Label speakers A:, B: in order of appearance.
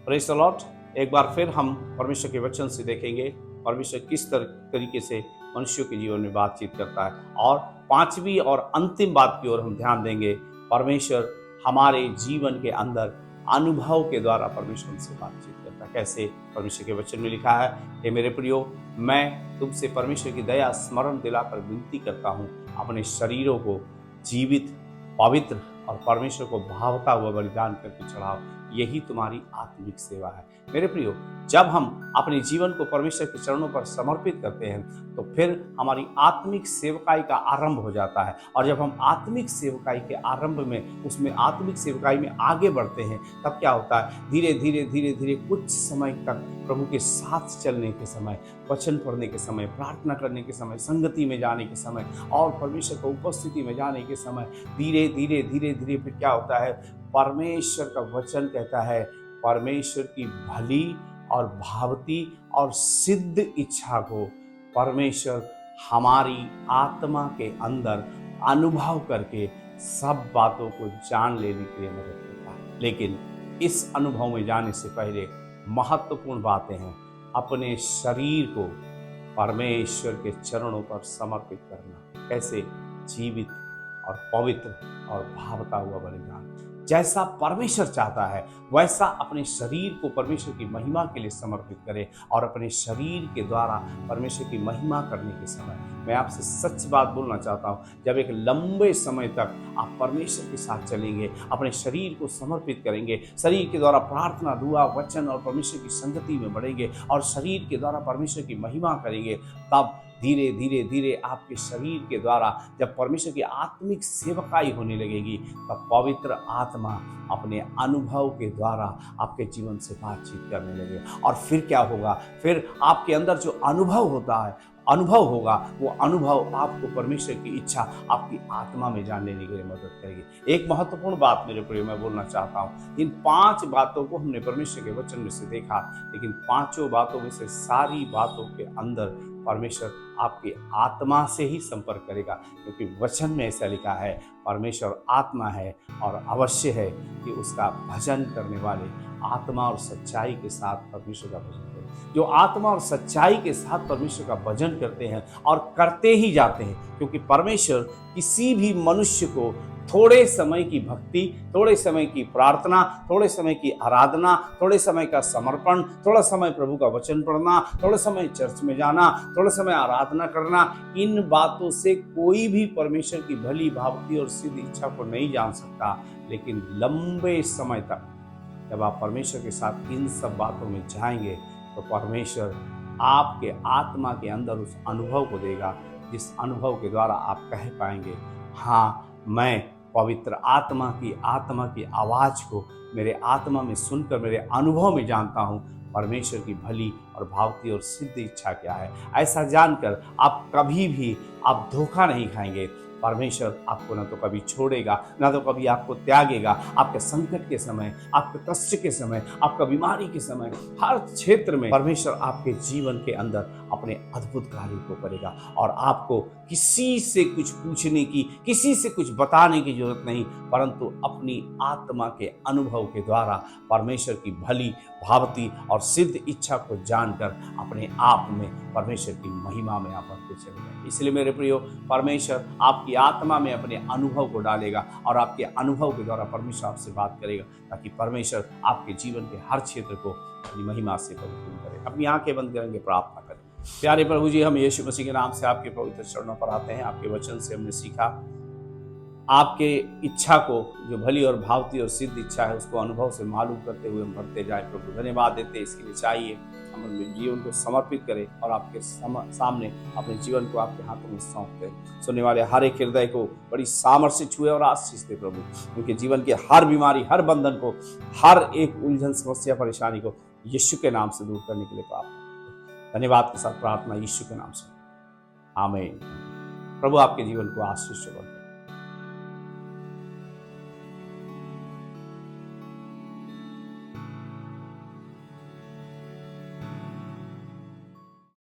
A: Praise the Lord. एक बार फिर हम परमेश्वर के वचन से देखेंगे परमेश्वर किस तरीके से मनुष्यों के जीवन में बातचीत करता है। और पांचवी और अंतिम बात की ओर हम ध्यान देंगे। परमेश्वर हमारे जीवन के अंदर अनुभव के द्वारा परमेश्वर हमसे बातचीत करता है। कैसे? परमेश्वर के वचन में लिखा है, हे मेरे प्रियो, मैं तुमसे परमेश्वर की दया स्मरण दिलाकर विनती करता हूँ, अपने शरीरों को जीवित, पवित्र और परमेश्वर को भावता हुआ बलिदान करके चढ़ाओ, यही तुम्हारी आत्मिक सेवा है। मेरे प्रियो, जब हम अपने जीवन को परमेश्वर के चरणों पर समर्पित करते हैं तो फिर हमारी आत्मिक सेवकाई का आरंभ हो जाता है। और जब हम आत्मिक सेवकाई के आरंभ में, उसमें आत्मिक सेवकाई में आगे बढ़ते हैं, तब क्या होता है, धीरे धीरे धीरे धीरे कुछ समय तक प्रभु के साथ चलने के समय, वचन पढ़ने के समय, प्रार्थना करने के समय, संगति में जाने के समय और परमेश्वर की उपस्थिति में जाने के समय धीरे धीरे धीरे धीरे फिर क्या होता है, परमेश्वर का वचन कहता है, परमेश्वर की भली और भावती और सिद्ध इच्छा को परमेश्वर हमारी आत्मा के अंदर अनुभव करके सब बातों को जान लेने के लिए मदद करता है। लेकिन इस अनुभव में जाने से पहले महत्वपूर्ण बातें हैं। अपने शरीर को परमेश्वर के चरणों पर समर्पित करना। कैसे? जीवित और पवित्र और भावता हुआ बलिदान। जैसा परमेश्वर चाहता है वैसा अपने शरीर को परमेश्वर की महिमा के लिए समर्पित करें। और अपने शरीर के द्वारा परमेश्वर की महिमा करने के समय मैं आपसे सच बात बोलना चाहता हूँ, जब एक लंबे समय तक आप परमेश्वर के साथ चलेंगे, अपने शरीर को समर्पित करेंगे, शरीर के द्वारा प्रार्थना, दुआ, वचन और परमेश्वर की संगति में बढ़ेंगे और शरीर के द्वारा परमेश्वर की महिमा करेंगे, तब धीरे धीरे धीरे आपके शरीर के द्वारा जब परमेश्वर की आत्मिक सेवकाई होने लगेगी, तब पवित्र आत्मा अपने अनुभव के द्वारा आपके जीवन से बातचीत करने लगेगा। और फिर क्या होगा? फिर आपके अंदर जो अनुभव होगा, वो अनुभव आपको परमेश्वर की इच्छा आपकी आत्मा में जान लेने के लिए मदद करेगी। एक महत्वपूर्ण बात मेरे प्रिय मैं बोलना चाहता हूँ, इन 5 बातों को हमने परमेश्वर के वचन में से देखा, लेकिन 5 बातों में से सारी बातों के अंदर परमेश्वर आपकी आत्मा से ही संपर्क करेगा, क्योंकि वचन में ऐसा लिखा है, परमेश्वर आत्मा है और अवश्य है कि उसका भजन करने वाले आत्मा और सच्चाई के साथ परमेश्वर का भजन करें। जो आत्मा और सच्चाई के साथ परमेश्वर का भजन करते हैं और करते ही जाते हैं, क्योंकि परमेश्वर किसी भी मनुष्य को थोड़े समय की भक्ति, थोड़े समय की प्रार्थना, थोड़े समय की आराधना, थोड़े समय का समर्पण, थोड़ा समय प्रभु का वचन पढ़ना, थोड़ा समय चर्च में जाना, थोड़ा समय आराधना करना, इन बातों से कोई भी परमेश्वर की भली भावती और सिद्ध इच्छा को नहीं जान सकता। लेकिन लंबे समय तक जब आप परमेश्वर के साथ इन सब बातों में जाएंगे तो परमेश्वर आपके आत्मा के अंदर उस अनुभव को देगा, जिस अनुभव के द्वारा आप कह पाएंगे, हाँ, मैं पवित्र आत्मा की आवाज़ को मेरे आत्मा में सुनकर मेरे अनुभव में जानता हूँ परमेश्वर की भली और भावती और सिद्ध इच्छा क्या है। ऐसा जानकर आप कभी भी आप धोखा नहीं खाएंगे। परमेश्वर आपको न तो कभी छोड़ेगा, न तो कभी आपको त्यागेगा। आपके संकट के समय, आपके कष्ट के समय, आपका बीमारी के समय, हर क्षेत्र में परमेश्वर आपके जीवन के अंदर अपने अद्भुत कार्य को करेगा। और आपको किसी से कुछ पूछने की, किसी से कुछ बताने की जरूरत नहीं, परंतु अपनी आत्मा के अनुभव के द्वारा परमेश्वर की भली, भावती और सिद्ध इच्छा को जानकर अपने आप में परमेश्वर की महिमा में आप बढ़ते चले जाएंगे। इसलिए मेरे प्रियो, परमेश्वर आपकी आत्मा में अपने अनुभव को डालेगा और आपके अनुभव के द्वारा परमेश्वर आपसे बात करेगा, ताकि परमेश्वर आपके जीवन के हर क्षेत्र को अपनी महिमा से परिपूर्ण करे। अपनी आंखें बंद करेंगे, प्रार्थना करें। प्यारे प्रभु जी, हम यीशु मसीह के नाम से आपके पवित्र चरणों पर आते हैं। आपके वचन से हमने सीखा, आपके इच्छा को, जो भली और भावती और सिद्ध इच्छा है, उसको अनुभव से मालूम करते हुए हम बढ़ते जाए। प्रभु धन्यवाद देते इसके लिए चाहिए हम अपने जीवन को समर्पित करें और आपके सामने अपने जीवन को आपके हाथों में सौंपते हैं। सुनने वाले हर एक हृदय को बड़ी सामर्थ्य छुए और आशीष दे प्रभु, उनके जीवन की हर बीमारी, हर बंधन को, हर एक उलझन, समस्या, परेशानी को यीशु के नाम से दूर करने के लिए प्रार्थना। धन्यवाद के साथ प्रार्थना यीशु के नाम से, आमीन। प्रभु आपके जीवन को आशीष दे।